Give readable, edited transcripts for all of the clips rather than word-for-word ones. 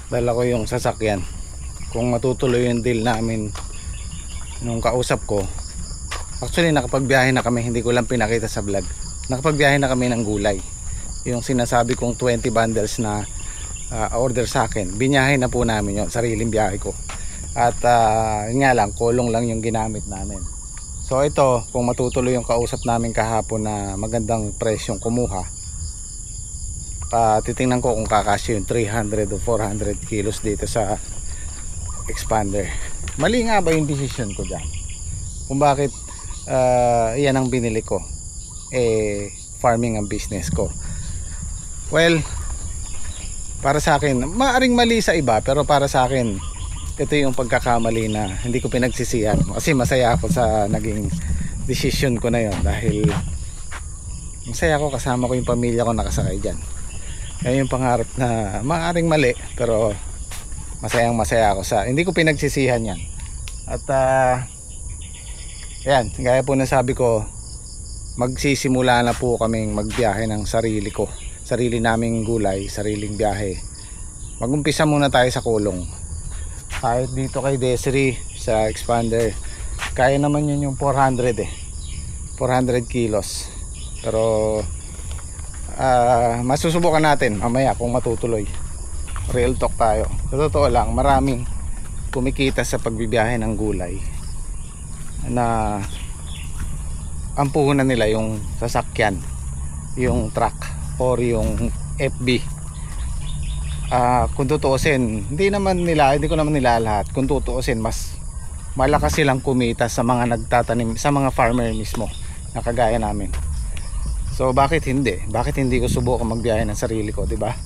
dala ko yung sasakyan. Kung matutuloy yung deal namin nung kausap ko, actually nakapagbiyahe na kami, hindi ko lang pinakita sa vlog. Nakapagbiyahe na kami ng gulay. Yung sinasabi kong 20 bundles na order sa akin, binyahe na po namin yun, sariling biyahe ko. At yun nga lang, kulong lang yung ginamit namin. So ito, kung matutuloy yung kausap namin kahapon na magandang presyong kumuha, titingnan ko kung kakasya yung 300 o 400 kilos dito sa expander. Mali nga ba yung decision ko dyan? Kung bakit yan ang binili ko, farming ang business ko. Well, para sa akin, maaring mali sa iba, pero para sa akin, ito yung pagkakamali na hindi ko pinagsisihan. Kasi masaya ako sa naging decision ko na yon, dahil masaya ako, kasama ko yung pamilya ko nakasakay dyan. Yan yung pangarap na maaring mali, pero masayang masaya ako sa, hindi ko pinagsisihan yan. At yan, gaya po na sabi ko, magsisimula na po kaming magbiyahe ng sarili naming gulay, sariling biyahe. Magumpisa muna tayo sa kulong. Kahit dito kay Desiree sa expander, kaya naman yun yung 400 400 kilos. Pero masusubukan natin mamaya kung matutuloy. Real talk tayo. Sa totoo lang, maraming kumikita sa pagbibiyahe ng gulay na ang puhunan nila yung sasakyan, yung truck or yung FB. Kung tutuusin, hindi ko naman nila lahat. Kung tutuusin, mas malakas silang kumita sa mga nagtatanim, sa mga farmer mismo na kagaya namin. So bakit hindi? Bakit hindi ko subukan magbiyahe ng sarili ko, 'di ba?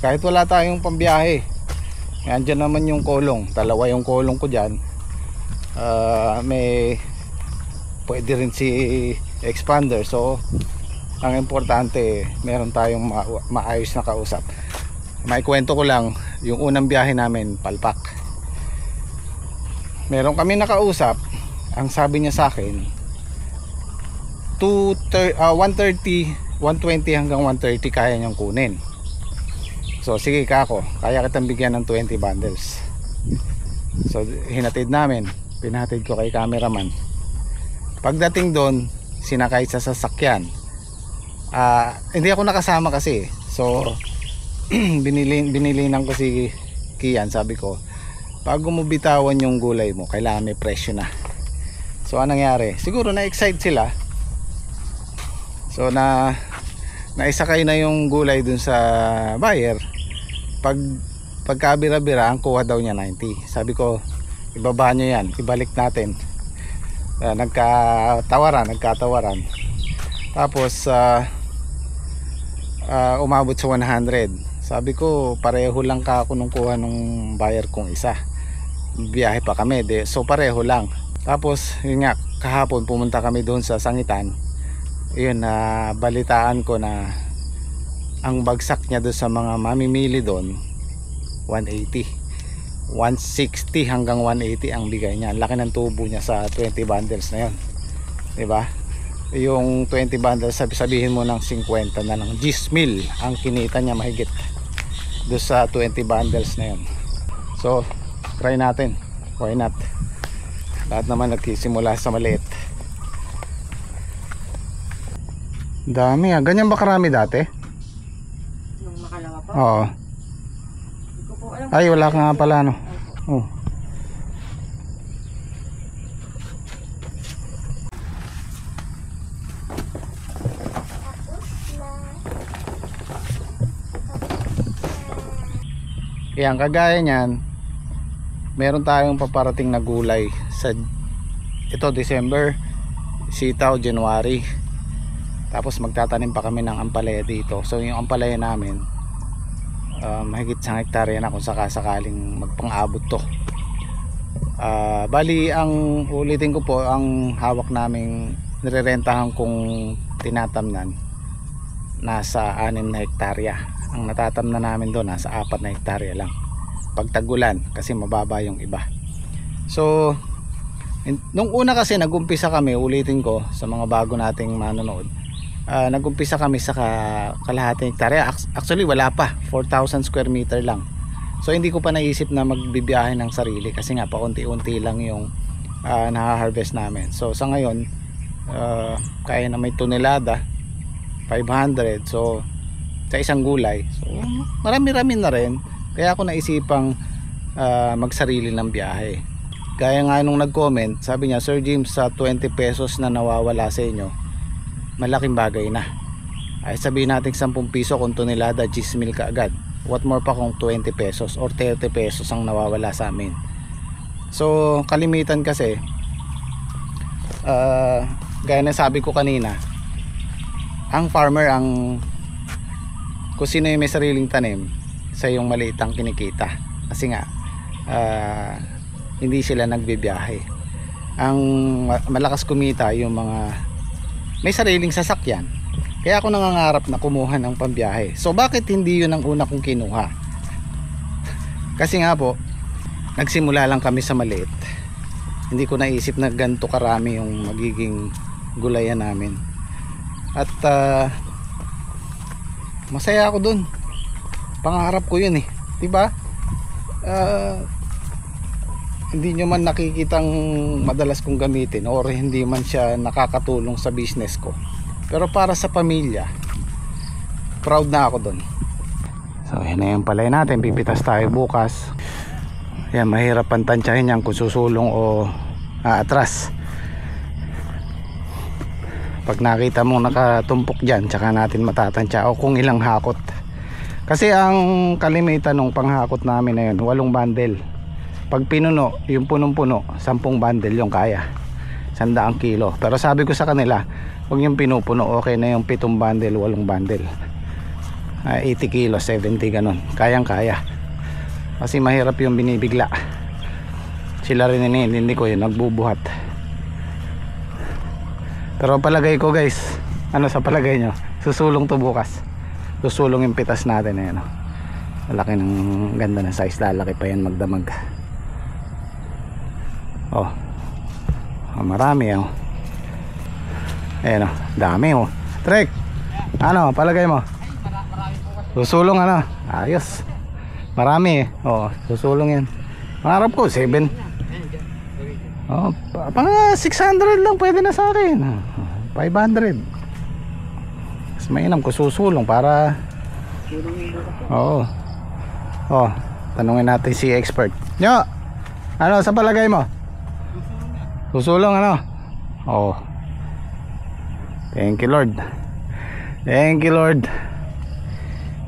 Kahit wala tayong pambiyahe. Nandiyan naman yung kolong, dalawa yung kolong ko diyan. May pwede rin si expander. So ang importante, meron tayong maayos na kausap. May kwento ko lang, yung unang biyahe namin, palpak. Meron kami nakausap, ang sabi niya sa akin 130, 120 hanggang 130 kaya niyang kunin. So sige kako, kaya kitang bigyan ng 20 bundles. So hinatid namin, pinahatid ko kay cameraman. Pagdating doon, sinakay sa sasakyan. Hindi ako nakasama kasi. So binilinan ko si Kian, sabi ko, bago mo bitawan yung gulay mo, kailangan may presyo na. So anong nangyari? Siguro na-excite sila. So naisakay na yung gulay dun sa buyer. Pagkabira-bira, ang kuha daw niya 90. Sabi ko, ibaba nyo yan, ibalik natin. Nagkatawaran. Tapos umabot sa 100. Sabi ko, pareho lang ka ako nung kuha nung buyer kong isa. Biyahe pa kami, so pareho lang. Tapos yun nga, kahapon pumunta kami doon sa Sangitan. Yun, balitaan ko na ang bagsak niya doon sa mga mamimili doon 180, 160 hanggang 180 ang bigay niya. Laki ng tubo niya sa 20 bundles na yun, diba? Yung 20 bundles, sabihin mo ng 50 na lang, 10,000 ang kinita niya mahigit doon sa 20 bundles na yun. So try natin, why not? Lahat naman nagsisimula sa maliit. Dami ganyan ba karami dati? Nung makalawa pa? Oo. Hindi ko po alam. Ay, wala ka nga pala, no? Oh. Yan, kagaya niyan, meron tayong paparating na gulay sa ito December, sitaw January. Tapos magtatanim pa kami ng ampalaya dito. So yung ampalaya namin, mahigit sa hektarya na kung sakasakaling magpang-abot to. Bali, ang ulitin ko po, ang hawak naming nirerentahan kong tinatamnan nasa 6 na hektarya. Ang natatamnan namin doon nasa 4 na hektarya lang. Pagtagulan kasi mababa yung iba. So nung una kasi nagumpisa kami, ulitin ko sa mga bago nating manonood, nagumpisa kami sa kalahating hektarya. Actually wala pa, 4,000 square meter lang. So hindi ko pa naisip na magbibiyahe ng sarili kasi nga paunti-unti lang yung na-harvest namin. So sa ngayon kaya na may tonelada 500, so sa isang gulay, so marami-rami na rin. Kaya ako naisipang magsarili ng biyahe. Gaya nga nung nag-comment, sabi niya, Sir James, sa 20 pesos na nawawala sa inyo, malaking bagay na. Ay sabihin natin 10 piso kung tonelada, 10,000 ka agad. What more pa kung 20 pesos or 30 pesos ang nawawala sa amin. So kalimitan kasi gaya na sabi ko kanina, ang farmer ang kung sino yung may sariling tanim, sa yung maliit ang kinikita. Kasi nga hindi sila nagbibiyahe. Ang malakas kumita yung mga may sariling sasakyan. Kaya ako nangangarap na kumuha ng pambiyahe. So bakit hindi yun ang una kong kinuha? Kasi nga po, nagsimula lang kami sa maliit. Hindi ko naisip na ganito karami yung magiging gulayan namin. At masaya ako dun. Pangarap ko yun eh, diba? Hindi nyo man nakikitang madalas kong gamitin or hindi man siya nakakatulong sa business ko, pero para sa pamilya, proud na ako dun. So yan na yung palay natin. Pipitas tayo bukas. Yan, mahirap pantansyahin yan kung susulong o aatras. Pag nakita mong nakatumpok dyan, tsaka natin matatansya o kung ilang hakot. Kasi ang kalimitan ng panghakot namin na yun, 8 bundle. Pag pinuno, yung punong-puno, 10 bundle yung kaya, 100 kilo. Pero sabi ko sa kanila, huwag yung pinupuno, okay na yung 7 bundle, 8 bundle, 80 kilo, 70 ganun, kayang kaya. Kasi mahirap yung binibigla. Sila rin hindi ko yun, nagbubuhat. Pero palagay ko guys, ano sa palagay nyo, susulong to bukas. Susulong yung pitas natin, ayan, malaki ng ganda ng size, lalaki pa yan magdamag. Oh, marami oh. Ayan oh, dami oh. Trek, ano palagay mo? Susulong ano? Ayos, marami eh. Oh, susulong yan. Pangarap ko 7. Oh, pang 600 lang pwede na sa akin. 500. Mas mainam ko susulong para oo. Oh, tanungin natin si expert. Nyo, ano sa palagay mo? Susulong ano? Oh. Thank you Lord. Thank you Lord.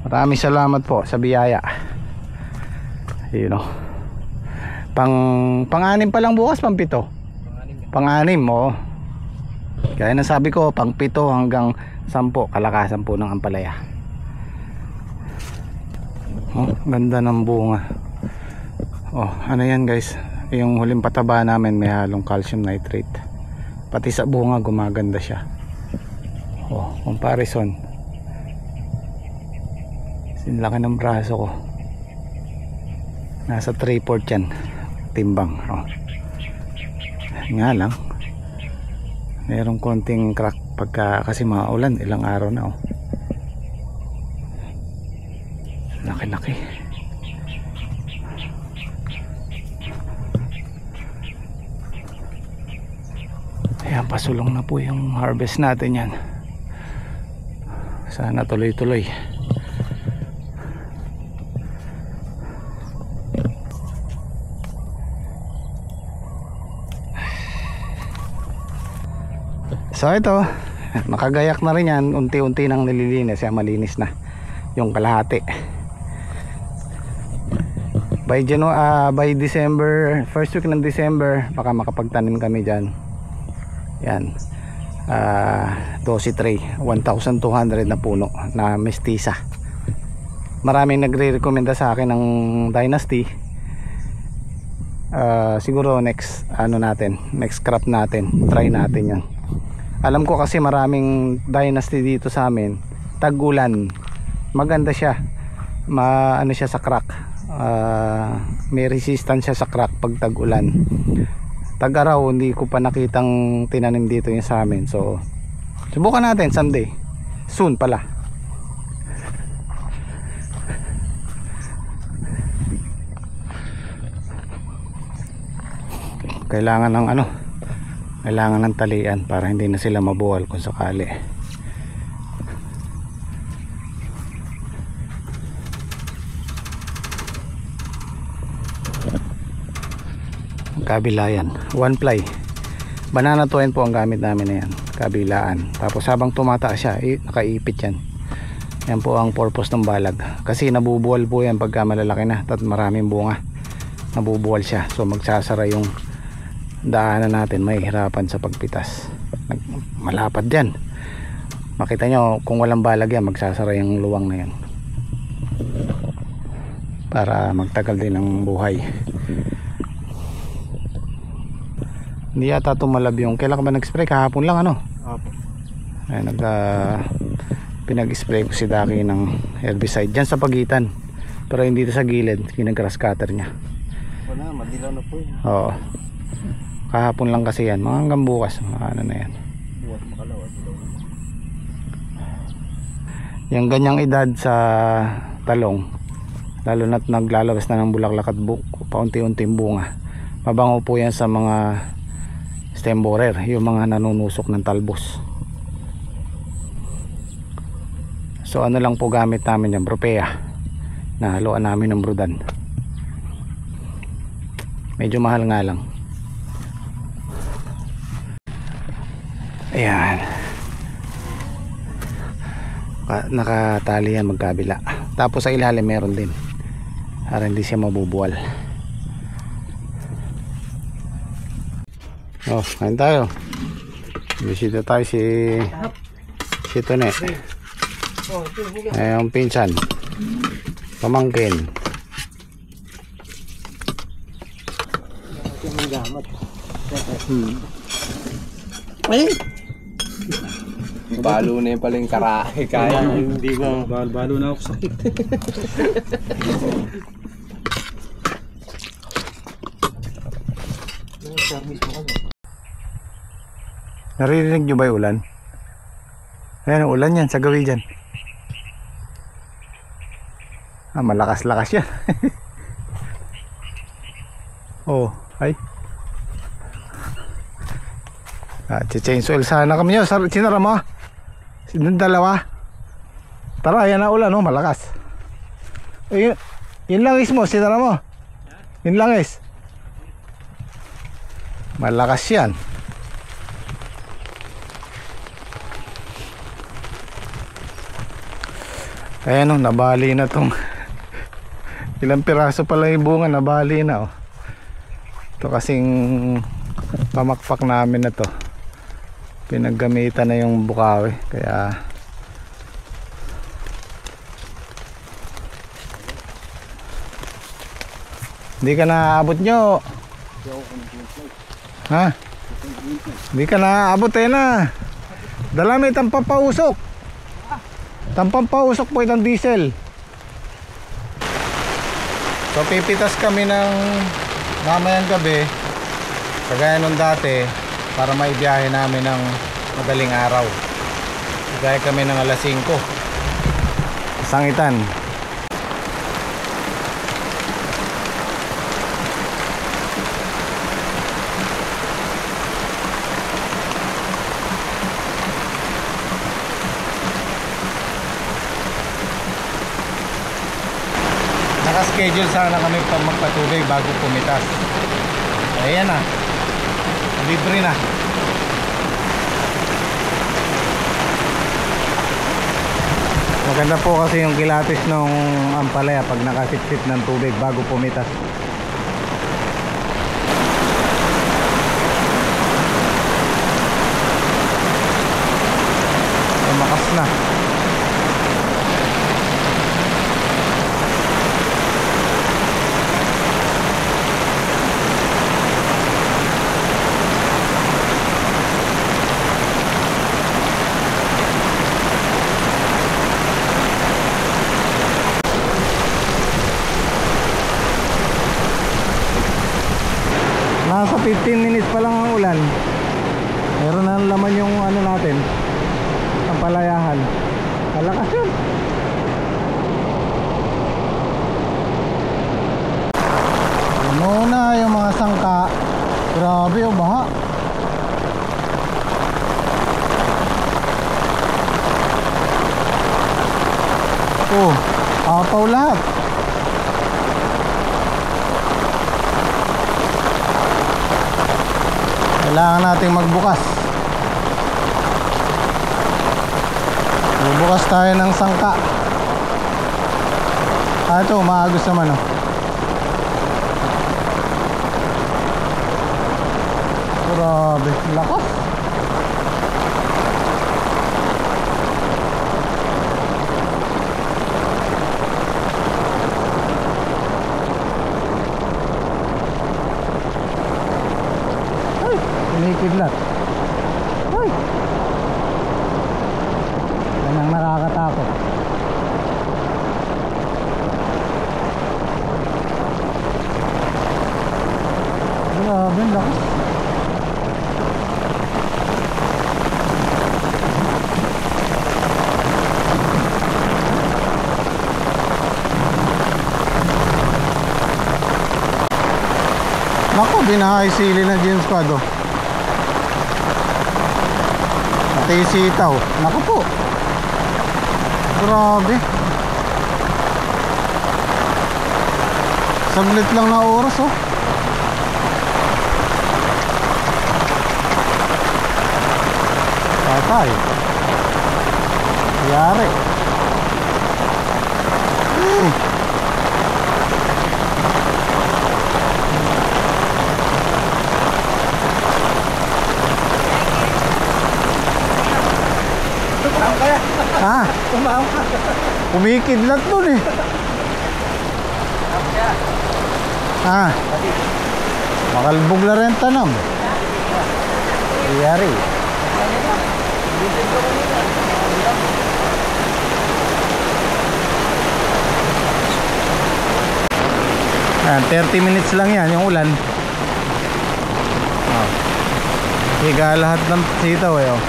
Maraming salamat po sa biyaya. You know. Pang-anim pa lang bukas, pang-7. Pang-anim mo. Kaya nasabi ko, pang-7 hanggang 10 kalakasan po ng ampalaya. Oh, ganda ng bunga. Oh, ano yan guys? Yung huling pataba namin may halong calcium nitrate. Pati sa bunga gumaganda siya. Oh, comparison. Sinlaki ng braso ko. Nasa 3/4 yan. Timbang. Oh. Nga lang. Mayroong konting crack pagka kasi maulan. Ilang araw na oh. Laki-laki. Ayan, pasulong na po yung harvest natin yan. Sana tuloy-tuloy. So ito, nakagayak na rin yan. Unti-unti nang nililinis. Yan, malinis na yung kalahati. By December, first week ng December, baka makapagtanim kami dyan. Yan, 12 tray, 1,200 na puno na mestiza. Maraming nagre-recommenda sa akin ng Dynasty. Siguro next next crop natin, try natin yan. Alam ko kasi maraming Dynasty dito sa amin, tag-ulan, maganda siya, ano siya sa crack, may resistance siya sa crack pag tag-ulan. Tag-araw hindi ko pa nakitang tinanim dito yung sa amin, so subukan natin someday, soon pala. kailangan ng kailangan ng talian para hindi na sila mabuwal kung sakali. Kabila yan, one ply banana twine po ang gamit namin na yan, kabilaan. Tapos habang tumataas siya, nakaipit yan. Yan po ang purpose ng balag, kasi nabubuwal po yan pagka malalaki na at maraming bunga, nabubuwal siya. So magsasara yung daanan natin, may hirapan sa pagpitas. Malapad yan, makita nyo kung walang balag yan, magsasara yung luwang na yan para magtagal din ang buhay. Hindi yata tumalab yung, kailan ka ba nag-spray? Kahapon lang Opo. ay pinag-spray ko si Daki ng herbicide dyan sa pagitan, pero hindi sa gilid, pinag-grass cutter niya. Wala, madilaw na po yun. Oo, kahapon lang kasi yan, mga hanggang bukas ano na yan. Buwas makalaw at dilaw na. Yung ganyang edad sa talong, lalo na't naglalabas na ng bulaklak at paunti-unting bunga, mabango po yan sa mga stem borer, yung mga nanunusok ng talbos. So ano lang po gamit namin yung Propea na haluan namin ng Brudan. Medyo mahal nga lang. Ayan, nakatali yan magkabila. Tapos sa ilalim meron din para hindi siya mabubuwal. Oh, kain tayo. Bisita tayo si Tone. Ay, ang pinsan. Pamangkin. Ay! Balo na yung paling karahe. Kaya hindi ko. Balo na ako sakit. Naririnig nyo ba yung ulan? Ayan, ulan yan sa gawi dyan. Malakas-lakas yan. Oh, ay. Chainsaw sana kami nyo. Sinara mo? Sinong dalawa? Tara, ayan na ulan, malakas. Yun lang is mo, sinara mo. Yun lang is. Malakas yan. Ayan nabali na tong ilang piraso pala yung bunga, nabali na ito kasing pamakpak namin na to, pinaggamitan na yung bukawi, kaya hindi ka naaabot nyo. Ha? Hindi ka naaabot na. Dala may tampapausok. Tampapausok po itong diesel. So pipitas kami ng mamayang gabi, kagaya nung dati, para maibiyahe namin ng madaling araw. Kagaya kami ng alas 5 Sangitan. Naka-schedule sana kami pag magpatuloy bago pumitas. Ayan na, libre na. Maganda po kasi yung kilatis ng ampalaya pag nakasipsip ng tubig bago pumitas. Lumakas na. Nasa 15 minutes pa lang ang ulan. Meron na laman yung ano natin, ang palayahan. Malakas yun. Ano na yung mga sangka. Grabe. Sapaw lahat. Kailangan nating magbukas. Bubukas tayo ng sangka. Ito, maagos naman oh. Grabe, lakas. Ay, kunikidlat. Ay. Yan ang nakakatakot. Grabe, lakas. Naku, binahay sili na James Squad oh. Pati sitaw. Naku po. Grabe. Saglit lang na oras oh. Patay. Yari. Ha? Kumikidlat dun eh. Ha? Makalbog na rin tanam. Yari. Ayan, 30 minutes lang yan yung ulan. Oh. Higa lahat ng sitaw eh oh.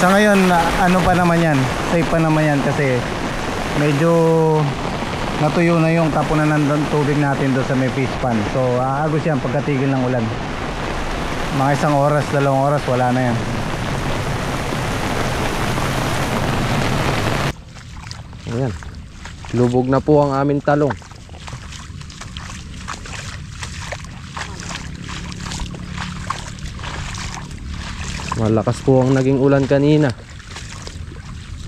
Sa ngayon, ano pa naman yan, safe pa naman yan kasi medyo natuyo na yung tapunan ng tubig natin doon sa may fish pond. So aagos yan pagkatigil ng ulan. Mga 1 oras, 2 oras, wala na yan. Ayan. Lubog na po ang aming talong. Malakas po ang naging ulan kanina.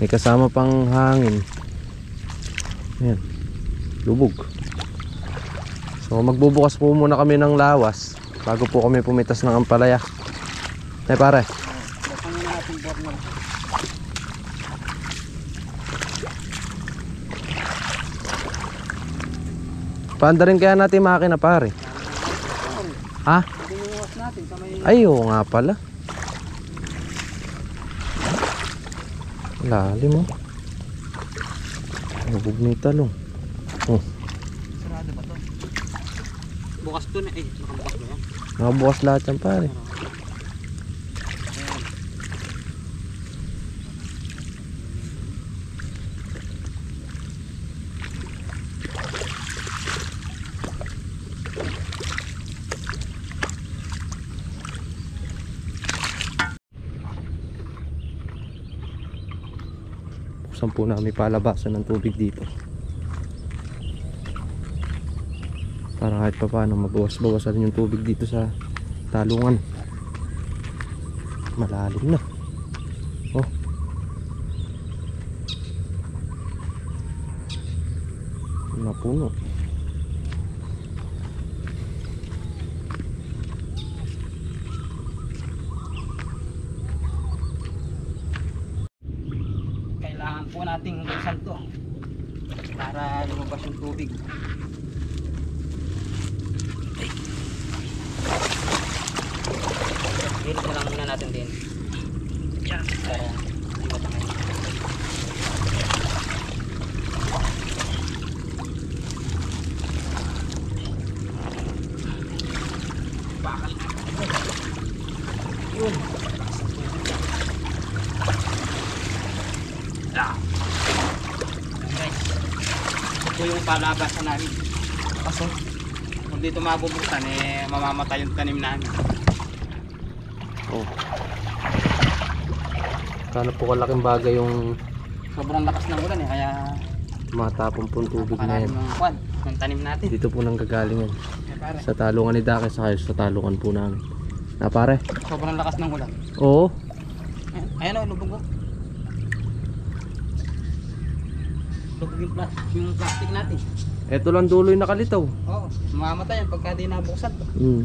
May kasama pang hangin. Ayan. Lubog. So magbubukas po muna kami ng lawas bago po kami pumitas ng ampalaya. Ay pare. Paanda rin kaya natin makina pare. Ha? Ay oo nga pala. Lalim mo. Lubog na yung talong. Oh. Sarado ba to? Bukas to na eh. Nakabukas ba yan? Nakabukas lahat yan pare. Buksan po namin palabasan ng tubig dito para kahit pa paano magbawas-bawasan yung tubig dito sa talungan. Malalim na. Oh. Napuno. Kailangan po nating buksan to para lumabas yung tubig. Hirit na lang muna natin din. Yan. Para hindi matangay. Bakal. Yun. Guys, ito yung palabasan namin. Kaso kung dito mabubuksan eh mamamatay yung tanim namin. Oh. Kano po kalaking bagay yung Sobrang lakas ng ulan eh, kaya matapon pong tubig na napakalalim yan. ng kwan, ng tanim natin. Dito po nang gagaling yan. Eh, pare, Sa talungan ni Dake sa sa talungan po namin. Na pare? sobrang lakas ng ulan. Oo. Ayan o, lubog o. Lubog yung plastic natin. Ito lang dulo yung nakalitaw. Oo, mamamatay yan pagka di nabuksan. Hmm.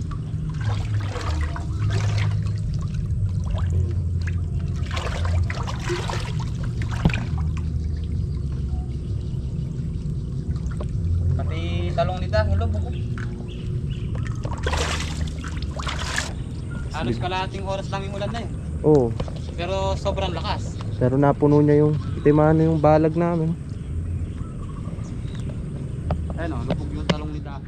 Pati talong ni Dang, lubog o. Halos kalahating oras lang yung ulan na yun. Oo. Pero sobrang lakas. Pero napuno niya yung itimaan yung balag namin. Ayun o, lubog yung talong ni Dang.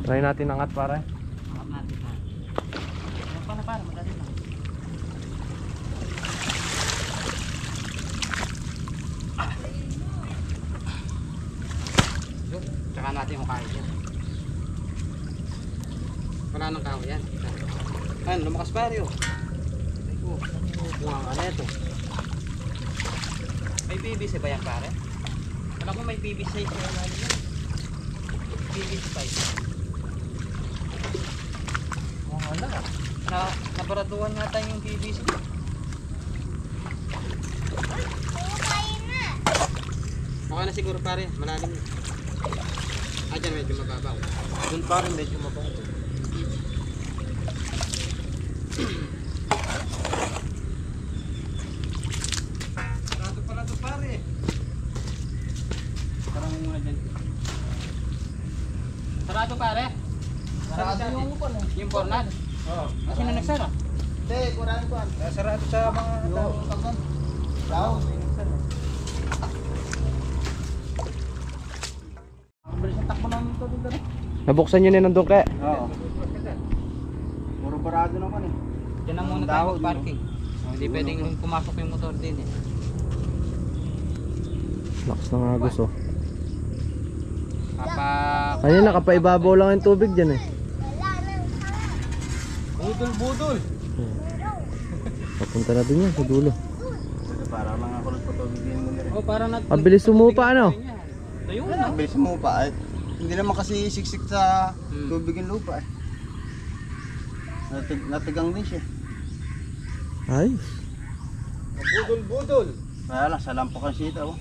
Try natin angat pare. Angat natin na. Ayan pa na para, madali na. Yun, tsaka natin yung kain yan. Wala nang kahoy yan. Ayun, lumakas pa rin. Bunga nga na ito. May PVC ba yan pare? Alam ko may PVC sa ilalim yan. PVC pipe. Wala. Nabaraduhan nga tayo yung PVC. Okay na siguro pare, malalim na. Ah, dyan medyo mababaw. Doon pare medyo mababaw. Sarado pala ito pare. Parang muna dyan. Sarado pare. Sarado yung pornad. Oo. Kasi na nagsara. Hindi, kurang ko. Sarado sa mga tao. Tao. Ang bilis ang takbo namin ito dito. Nabuksan nyo na nandun kaya? Oo. Puro barado naman eh. Diyan na muna tayo mag-parking. Hindi pwedeng pumasok yung motor din eh. Lakas ng agos oh. Kapag... Kanina kapaibabaw lang yung tubig dyan eh. Budol! Papunta na dun yan sa dulo. Para mga kulot po tubigin mo nila. Oh, para nat... Mabilis sumupa ano? Ito yun ah. Bilis mo pa eh. Hindi naman kasi siksik sa Hmm. tubig ng lupa eh. Natigang din siya. Ay, Budol! Kaya lang, sa lampak ang sita oh.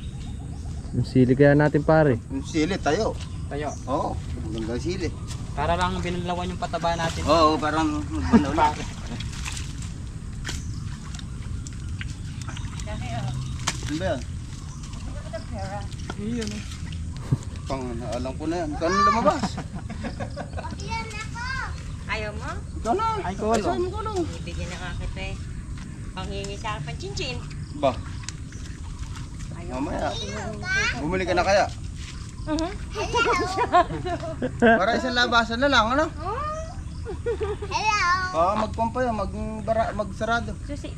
yung sili kaya natin pare. Yung sili tayo. Tayo. Oo, magandang sili. Para lang binalawan yung pataba natin. Oo, parang magbandaw lang. Ano ba yan? Iyon eh. Pang alam ko na yan. Ikaw na lumabas. Ayaw mo? Ikaw na. Ay, kolo. Saan mo lang? Ibigyan na nga kita eh. Panghingi sa akin pang chinchin. Ba, mamaya. Bumili ka na kaya? Para isang labasan na lang, ano? Hello! Oo, magpampa yan, magsarado. Susi,